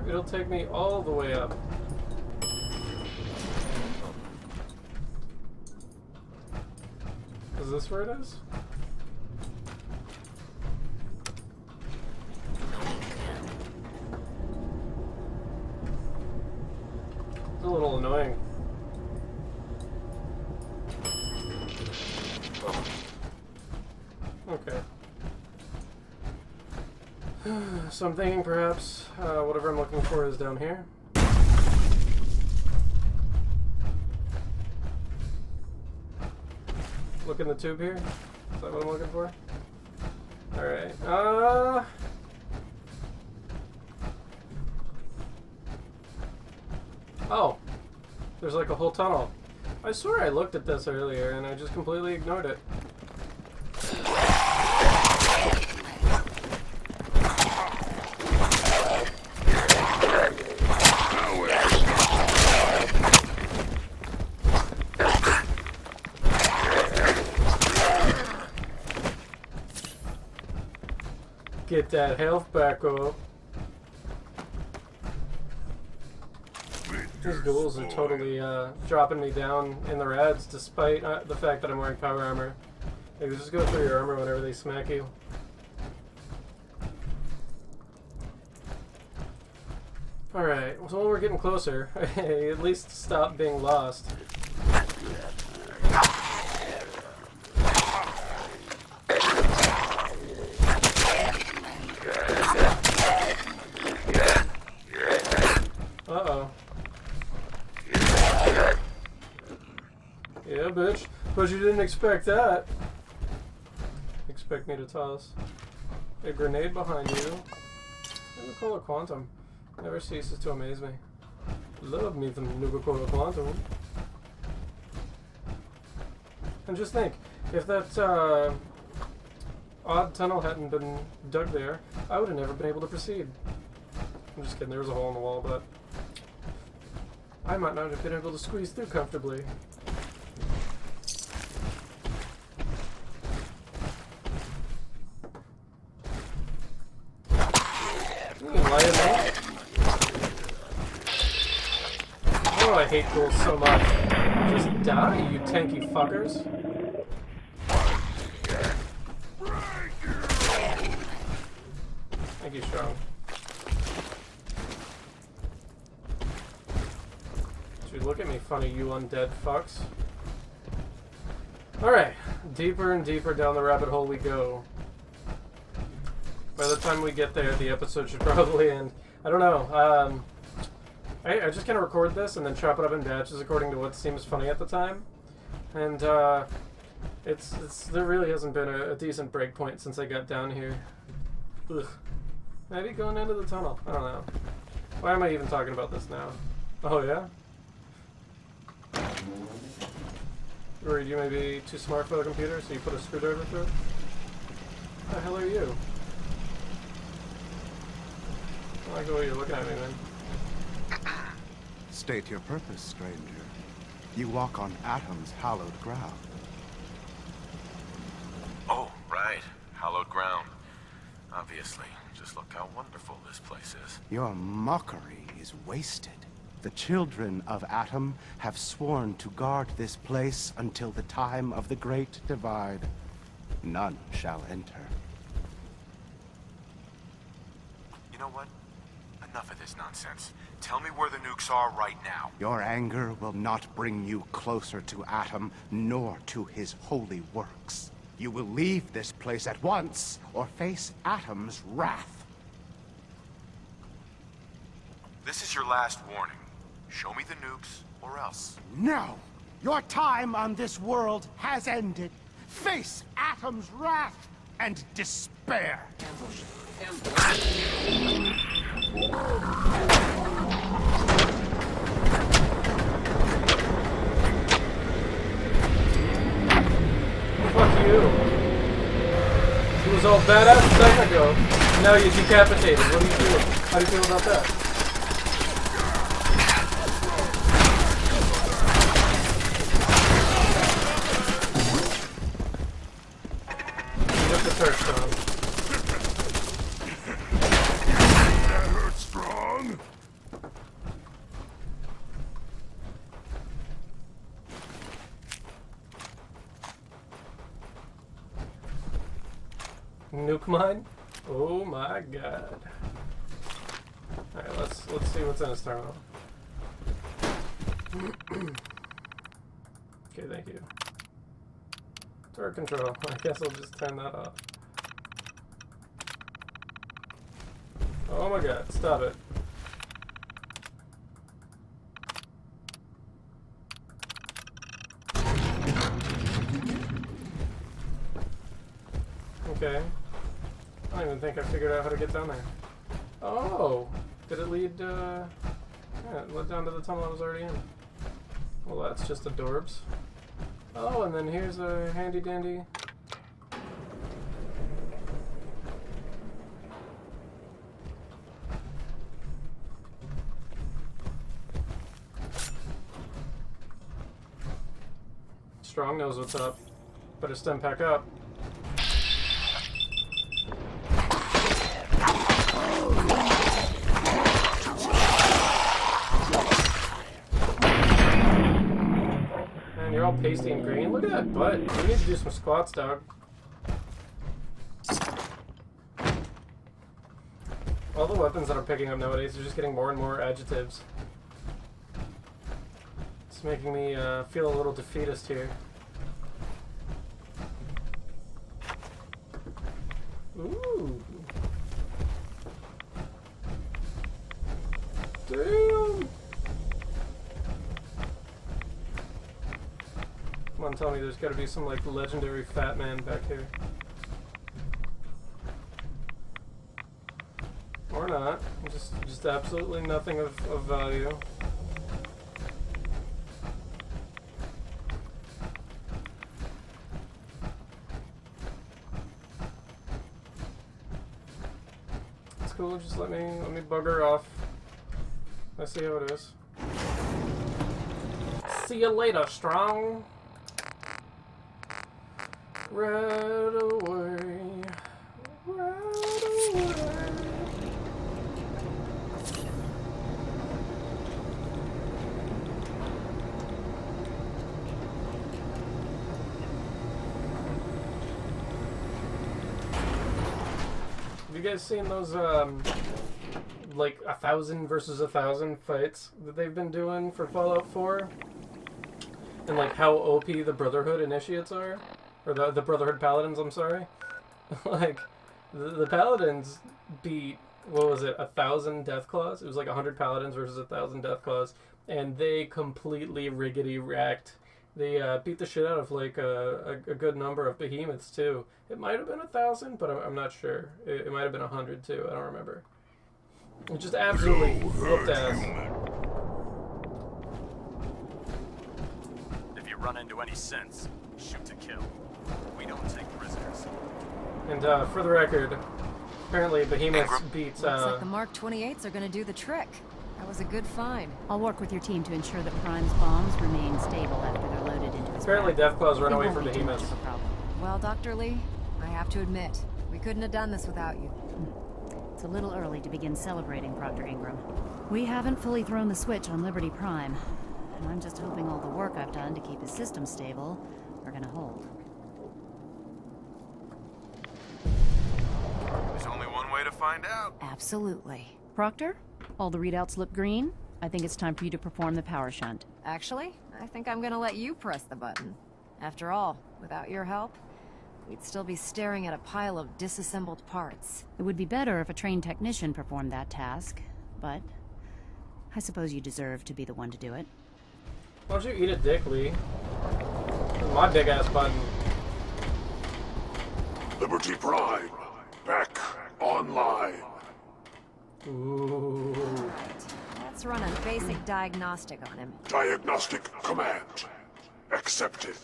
It'll take me all the way up. Is this where it is? It's a little annoying. Okay. So I'm thinking perhaps whatever I'm looking for is down here. Look in the tube here. Is that what I'm looking for? Alright. Oh. There's like a whole tunnel. I swear I looked at this earlier and I just completely ignored it. Get that health back up. These ghouls are totally dropping me down in the rads despite the fact that I'm wearing power armor. They just go through your armor whenever they smack you. Alright, so when we're getting closer, I at least stop being lost. Yeah, bitch. But you didn't expect that. Expect me to toss a grenade behind you. Nuka-Cola Quantum. Never ceases to amaze me. Love me some Nuka-Cola Quantum. And just think, if that odd tunnel hadn't been dug there, I would have never been able to proceed. I'm just kidding, there was a hole in the wall, but I might not have been able to squeeze through comfortably. Oh, I hate ghouls so much. Just die, you tanky fuckers. Thank you, Strong. Dude, look at me, funny, you undead fucks. Alright, deeper and deeper down the rabbit hole we go. By the time we get there, the episode should probably end. I don't know. I just kind of record this and then chop it up in batches according to what seems funny at the time. And there really hasn't been a decent break point since I got down here. Ugh. Maybe going into the tunnel. I don't know. Why am I even talking about this now? Oh yeah? Or you may be too smart for the computer, so you put a screwdriver through it? What the hell are you? I don't like the way you're looking at me, man. State your purpose, stranger. You walk on Atom's hallowed ground. Oh, right. Hallowed ground. Obviously. Just look how wonderful this place is. Your mockery is wasted. The children of Atom have sworn to guard this place until the time of the Great Divide. None shall enter. You know what? Enough of this nonsense. Tell me where the nukes are right now. Your anger will not bring you closer to Atom, nor to his holy works. You will leave this place at once, or face Atom's wrath. This is your last warning. Show me the nukes, or else. No! Your time on this world has ended. Face Atom's wrath and despair. Fuck you. He was all badass a second ago. Now you're decapitated. What do you feel? How do you feel about that? Look at her, Strong. That hurt, Strong. Nuke mine? Oh my god. Alright, let's see what's in this terminal. Okay, thank you. Turret control. I guess I'll just turn that off. Oh my god, stop it. Okay. I don't even think I figured out how to get down there. Oh! Did it lead, yeah, it led down to the tunnel I was already in. Well, that's just adorbs. Oh, and then here's a handy-dandy... Strong knows what's up. Better stem pack up. Man, you're all pasty and green. Look at that butt. You need to do some squats, dog. All the weapons that I'm picking up nowadays are just getting more and more adjectives. It's making me feel a little defeatist here. Ooh. Damn. Come on, tell me there's gotta be some like legendary fat man back here. Or not. Just absolutely nothing of value. Cool, just let me bugger off. I see how it is. See you later, Strong. Right away. Right away. Have you guys seen those, like 1,000 versus 1,000 fights that they've been doing for Fallout 4? And like how OP the Brotherhood Initiates are? Or the Brotherhood Paladins, I'm sorry. Like, the Paladins beat, what was it, 1,000 Deathclaws? It was like 100 Paladins versus 1,000 Deathclaws. And they completely riggedy-racked. They beat the shit out of like a good number of behemoths too. It might have been 1,000, but I'm not sure. It might have been 100 too. I don't remember. It just absolutely whooped ass. If you run into any sense, shoot to kill. We don't take prisoners. And for the record, apparently behemoths beat. Looks like the Mark 28s are going to do the trick. That was a good find. I'll work with your team to ensure that Prime's bombs remain stable after they're loaded into his Apparently bag. Deathclaws run It away won't from be too much behemoths. of a problem. Well, Dr. Lee, I have to admit, we couldn't have done this without you. It's a little early to begin celebrating, Proctor Ingram. We haven't fully thrown the switch on Liberty Prime, and I'm just hoping all the work I've done to keep his system stable are gonna hold. There's only one way to find out. Absolutely. Proctor, all the readouts look green. I think it's time for you to perform the power shunt. Actually, I think I'm going to let you press the button. After all, without your help, we'd still be staring at a pile of disassembled parts. It would be better if a trained technician performed that task, but I suppose you deserve to be the one to do it. Why don't you eat a dick, Lee? My big ass button. Liberty Prime, back online. Ooh. Let's run a basic diagnostic on him. Diagnostic command accepted.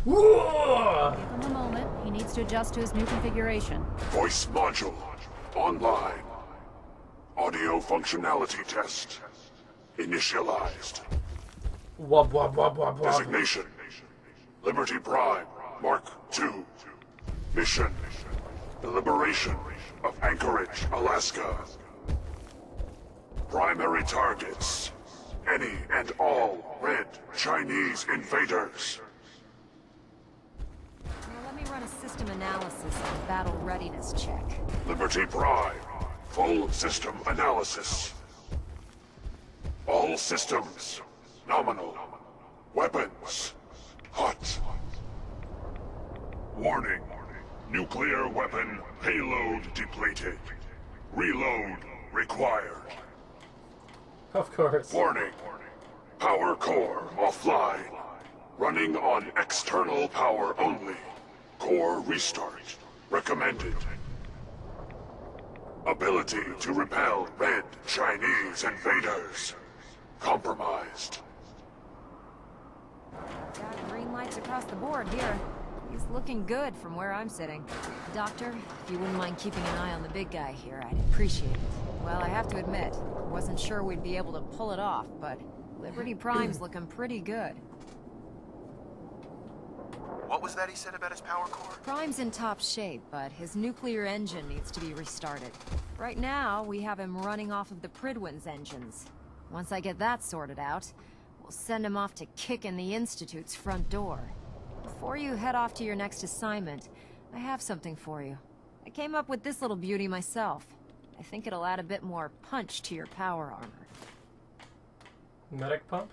Whoa! Give him a moment. He needs to adjust to his new configuration. Voice module online. Audio functionality test initialized. Wub wub wub wub wub. Designation: Liberty Prime Mark II. Mission: the liberation of Anchorage, Alaska. Primary targets: any and all red Chinese invaders. Now let me run a System analysis and battle readiness check. Liberty Prime. Full system analysis. All systems. Nominal. Weapons. Hot. Warning. Nuclear weapon payload depleted. Reload required. Of course. Warning. Power core offline. Running on external power only. Core restart recommended. Ability to repel red Chinese invaders. Compromised. Got green lights across the board here. He's looking good from where I'm sitting. Doctor, if you wouldn't mind keeping an eye on the big guy here, I'd appreciate it. Well, I have to admit, wasn't sure we'd be able to pull it off, but Liberty Prime's looking pretty good. What was that he said about his power core? Prime's in top shape, but his nuclear engine needs to be restarted. Right now, we have him running off of the Pridwin's engines. Once I get that sorted out, we'll send him off to kick in the Institute's front door. Before you head off to your next assignment, I have something for you. I came up with this little beauty myself. I think it'll add a bit more punch to your power armor. Medic pump?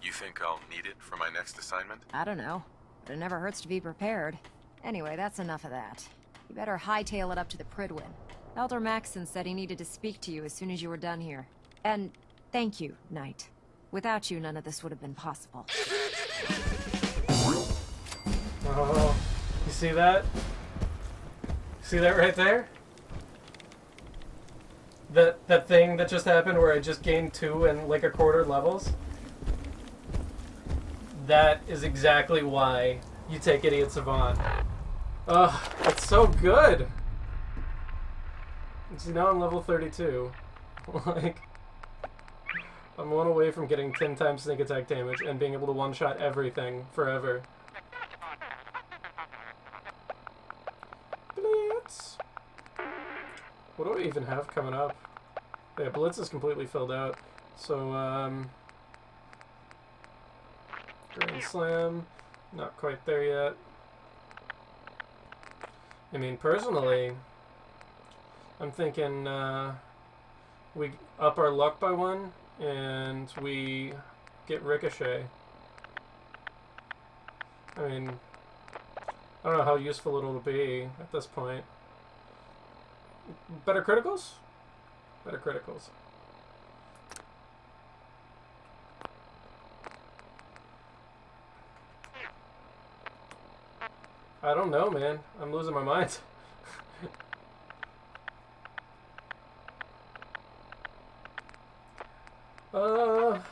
You think I'll need it for my next assignment? I don't know, but it never hurts to be prepared. Anyway, that's enough of that. You better hightail it up to the Pridwin. Elder Maxson said he needed to speak to you as soon as you were done here. And thank you, Knight. Without you, none of this would have been possible. Oh, you see that? See that right there? That thing that just happened where I just gained 2 and like a quarter levels? That is exactly why you take Idiot Savant. Ugh, it's so good! See, now I'm level 32. Like, I'm 1 away from getting 10 times sneak attack damage and being able to one-shot everything forever. Blitz! What do I even have coming up? Yeah, Blitz is completely filled out. So, Grand Slam, not quite there yet. I mean, personally, I'm thinking, we up our luck by 1, and we get Ricochet. I mean, I don't know how useful it'll be at this point. Better criticals? Better criticals. I don't know, man. I'm losing my mind. Alright,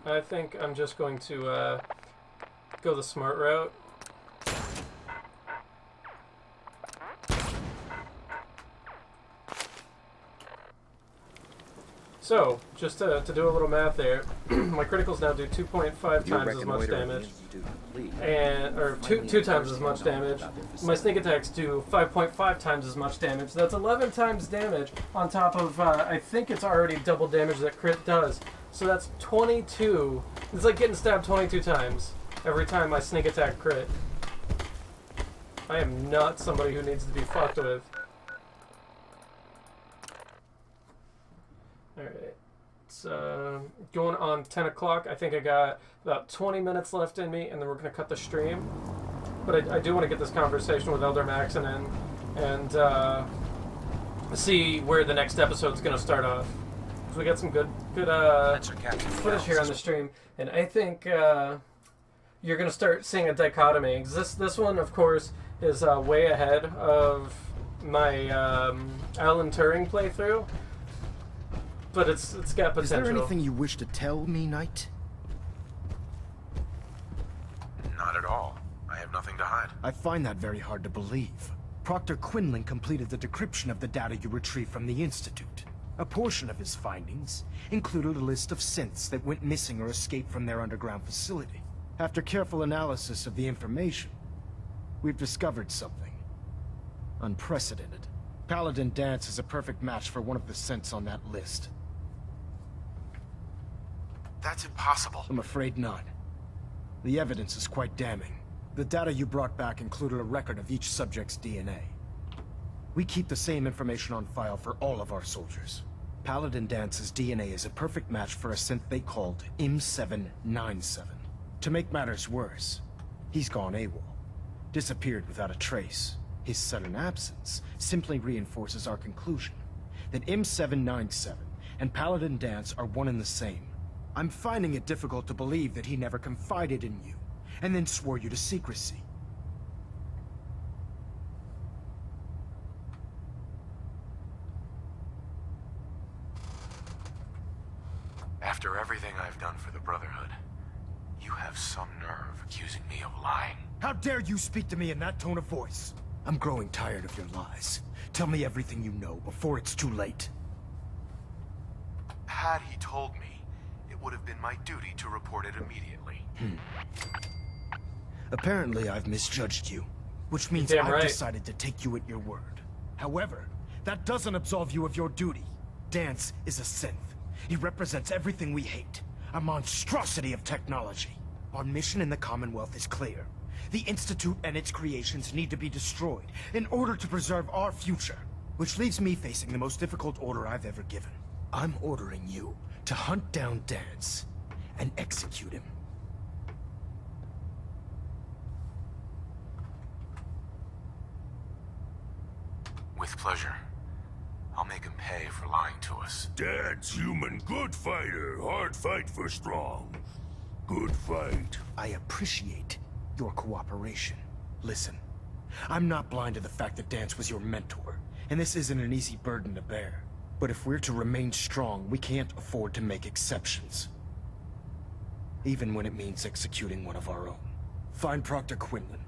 I think I'm just going to go the smart route. So, just to do a little math there, my criticals now do 2.5 times as much damage, or two times as much damage. My sneak attacks do 5.5 times as much damage. That's 11 times damage on top of, I think it's already double damage that crit does. So that's 22. It's like getting stabbed 22 times every time I sneak attack crit. I am not somebody who needs to be fucked with. Alright, it's going on 10 o'clock. I think I got about 20 minutes left in me, and then we're going to cut the stream. But I do want to get this conversation with Elder Maxson in, and see where the next episode's going to start off. So we got some good footage here on the stream, and I think you're going to start seeing a dichotomy. This one, of course, is way ahead of my Alan Turing playthrough. But it's got potential. Is there anything you wish to tell me, Knight? Not at all. I have nothing to hide. I find that very hard to believe. Proctor Quinlan completed the decryption of the data you retrieved from the Institute. A portion of his findings included a list of synths that went missing or escaped from their underground facility. After careful analysis of the information, we've discovered something unprecedented. Paladin Danse is a perfect match for one of the synths on that list. That's impossible. I'm afraid not. The evidence is quite damning. The data you brought back included a record of each subject's DNA. We keep the same information on file for all of our soldiers. Paladin Dance's DNA is a perfect match for a synth they called M797. To make matters worse, he's gone AWOL. Disappeared without a trace. His sudden absence simply reinforces our conclusion that M797 and Paladin Danse are one and the same. I'm finding it difficult to believe that he never confided in you, and then swore you to secrecy. After everything I've done for the Brotherhood, you have some nerve accusing me of lying. How dare you speak to me in that tone of voice? I'm growing tired of your lies. Tell me everything you know before it's too late. Had he told me, it would have been my duty to report it immediately. Apparently I've misjudged you, which means Damn I've right. decided to take you at your word. However, that doesn't absolve you of your duty. Danse is a synth. He represents everything we hate. A monstrosity of technology. Our mission in the Commonwealth is clear. The Institute and its creations need to be destroyed in order to preserve our future. Which leaves me facing the most difficult order I've ever given. I'm ordering you to hunt down Danse and execute him. With pleasure. I'll make him pay for lying to us. Dad's human, good fighter. Hard fight for strong. Good fight. I appreciate your cooperation. Listen, I'm not blind to the fact that Danse was your mentor, and this isn't an easy burden to bear. But if we're to remain strong, we can't afford to make exceptions. Even when it means executing one of our own. Find Proctor Quinlan.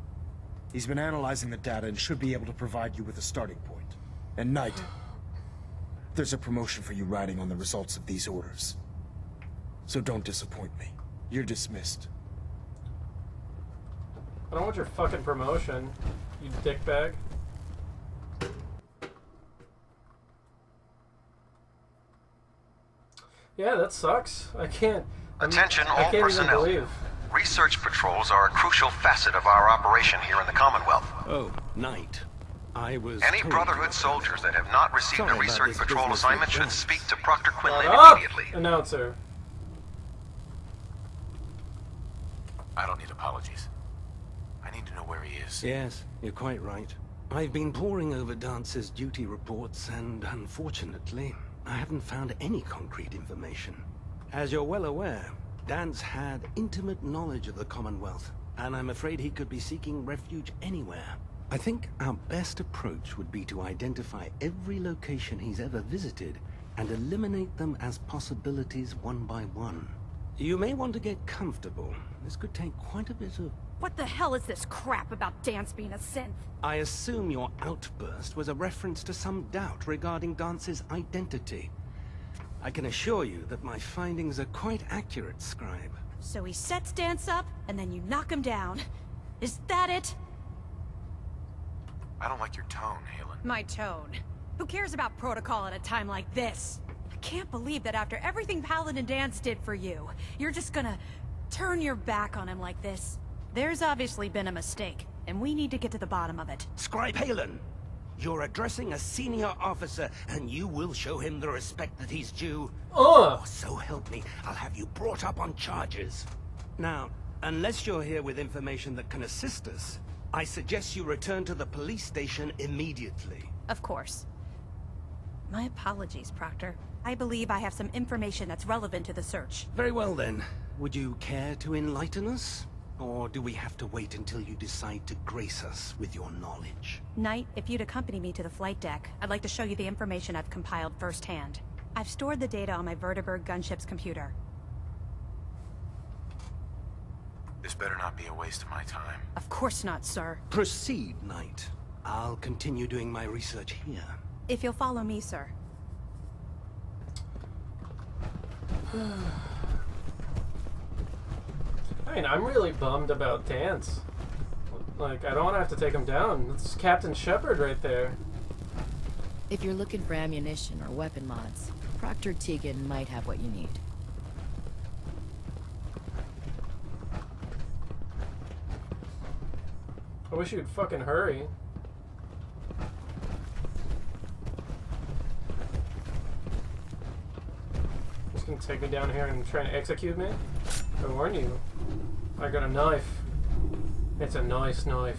He's been analyzing the data and should be able to provide you with a starting point. And Knight, there's a promotion for you riding on the results of these orders. So don't disappoint me. You're dismissed. I don't want your fucking promotion, you dickbag. Yeah, that sucks. I can't. Attention I all can't personnel. even believe. Research patrols are a crucial facet of our operation here in the Commonwealth. Oh, Knight. I was Any told Brotherhood soldiers that have not received Sorry a about research this patrol business assignment with should Blitz. speak to Proctor Quinlan Shut up, immediately. announcer. I don't need apologies. I need to know where he is. Yes, you're quite right. I've been poring over Dance's duty reports, and unfortunately, I haven't found any concrete information. As you're well aware, Danse had intimate knowledge of the Commonwealth, and I'm afraid he could be seeking refuge anywhere. I think our best approach would be to identify every location he's ever visited and eliminate them as possibilities one by one. You may want to get comfortable. This could take quite a bit of... What the hell is this crap about Danse being a synth? I assume your outburst was a reference to some doubt regarding Dance's identity. I can assure you that my findings are quite accurate, Scribe. So he sets Danse up, and then you knock him down. Is that it? I don't like your tone, Halen. My tone. Who cares about protocol at a time like this? I can't believe that after everything Paladin Danse did for you, you're just gonna turn your back on him like this. There's obviously been a mistake, and we need to get to the bottom of it. Scribe Halen, you're addressing a senior officer, and you will show him the respect that he's due. Ugh. Oh, so help me, I'll have you brought up on charges. Now, unless you're here with information that can assist us, I suggest you return to the police station immediately. Of course. My apologies, Proctor. I believe I have some information that's relevant to the search. Very well then. Would you care to enlighten us? Or do we have to wait until you decide to grace us with your knowledge? Knight, if you'd accompany me to the flight deck, I'd like to show you the information I've compiled firsthand. I've stored the data on my Vertibird gunship's computer. This better not be a waste of my time. Of course not, sir. Proceed, Knight. I'll continue doing my research here. If you'll follow me, sir. I mean, I'm really bummed about Dance. Like, I don't want to have to take him down. It's Captain Shepard right there. If you're looking for ammunition or weapon mods, Proctor Tegan might have what you need. I wish you'd fucking hurry. Just gonna take me down here and try and execute me? I warn you. I got a knife. It's a nice knife.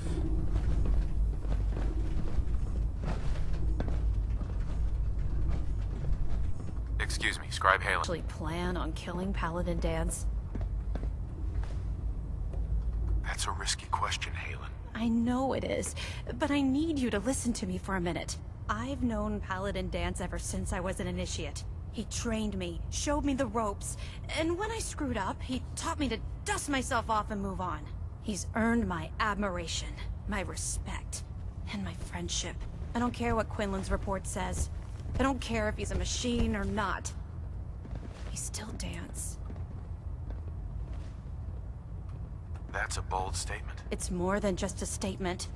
Excuse me, Scribe Halen. Actually plan on killing Paladin Dance? That's a risky question, Halen. I know it is, but I need you to listen to me for a minute. I've known Paladin Dance ever since I was an initiate. He trained me, showed me the ropes, and when I screwed up, he taught me to dust myself off and move on. He's earned my admiration, my respect, and my friendship. I don't care what Quinlan's report says. I don't care if he's a machine or not. He's still Dance. That's a bold statement. It's more than just a statement.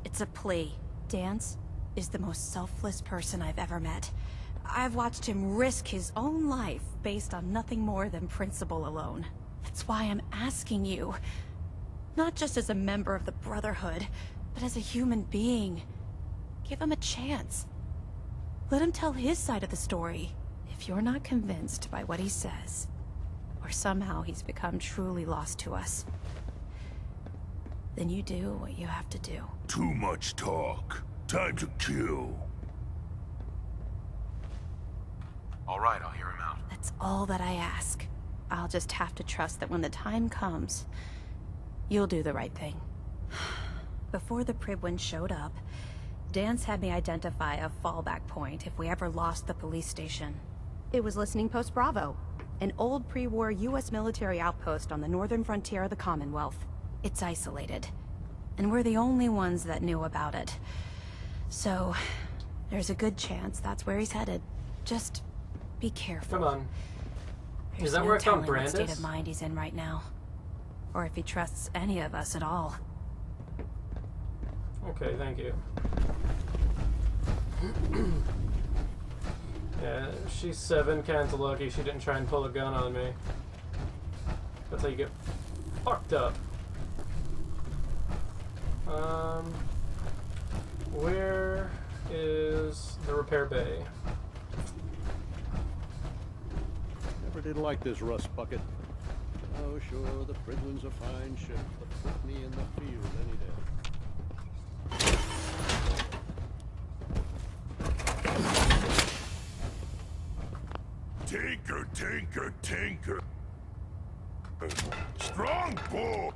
It's a plea. Dance is the most selfless person I've ever met. I've watched him risk his own life based on nothing more than principle alone. That's why I'm asking you. Not just as a member of the Brotherhood, but as a human being. Give him a chance. Let him tell his side of the story. If you're not convinced by what he says, or somehow he's become truly lost to us, then you do what you have to do. Too much talk. Time to kill. All right, I'll hear him out. That's all that I ask. I'll just have to trust that when the time comes, you'll do the right thing. Before the Pribwin showed up, Dance had me identify a fallback point if we ever lost the police station. It was Listening Post Bravo, an old pre-war US military outpost on the northern frontier of the Commonwealth. It's isolated, and we're the only ones that knew about it. So, there's a good chance that's where he's headed. Just be careful. Come on. There's Is that no where I found telling what state Brandis? of mind he's in right now, or if he trusts any of us at all. Okay, thank you. Yeah, she's 7, kinda lucky she didn't try and pull a gun on me. That's how you get fucked up. Where is the repair bay? Never did like this rust bucket. Oh, sure, the Pribwin's a fine ship, but put me in the field any day. Tinker, tinker, tinker. Strong pull.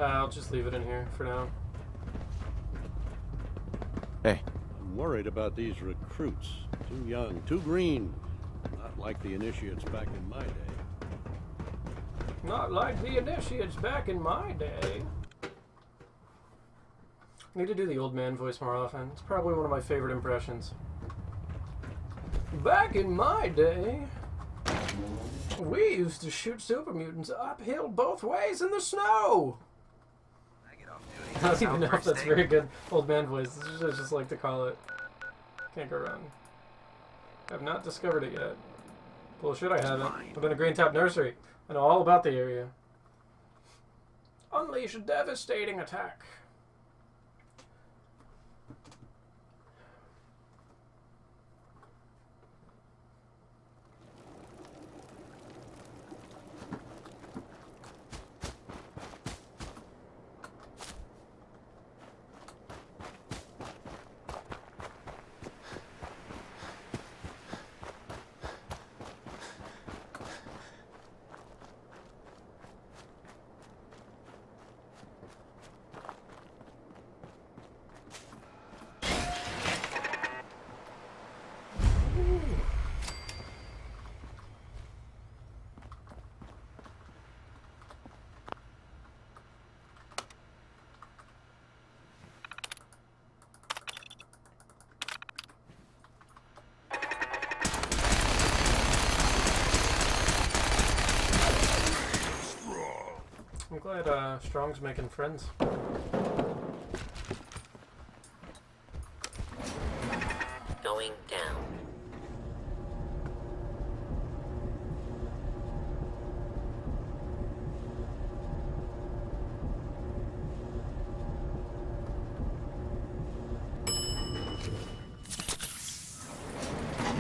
I'll just leave it in here for now. Hey. I'm worried about these recruits. Too young, too green. Not like the initiates back in my day. Not like the initiates back in my day. I need to do the old man voice more often. It's probably one of my favorite impressions. Back in my day, we used to shoot super mutants uphill both ways in the snow. I don't even know if that's very good old man voice. This is just like to call it. Can't go wrong. I've not discovered it yet. Bullshit, I haven't. I've been to Green Top Nursery. I know all about the area. Unleash a devastating attack. I'm glad Strong's making friends. Going down.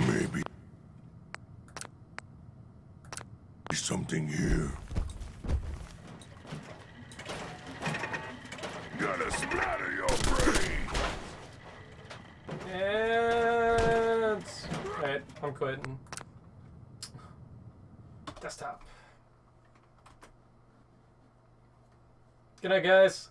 Maybe something here. Gonna splatter your brain. And... Alright, I'm quitting. Desktop. Good night, guys.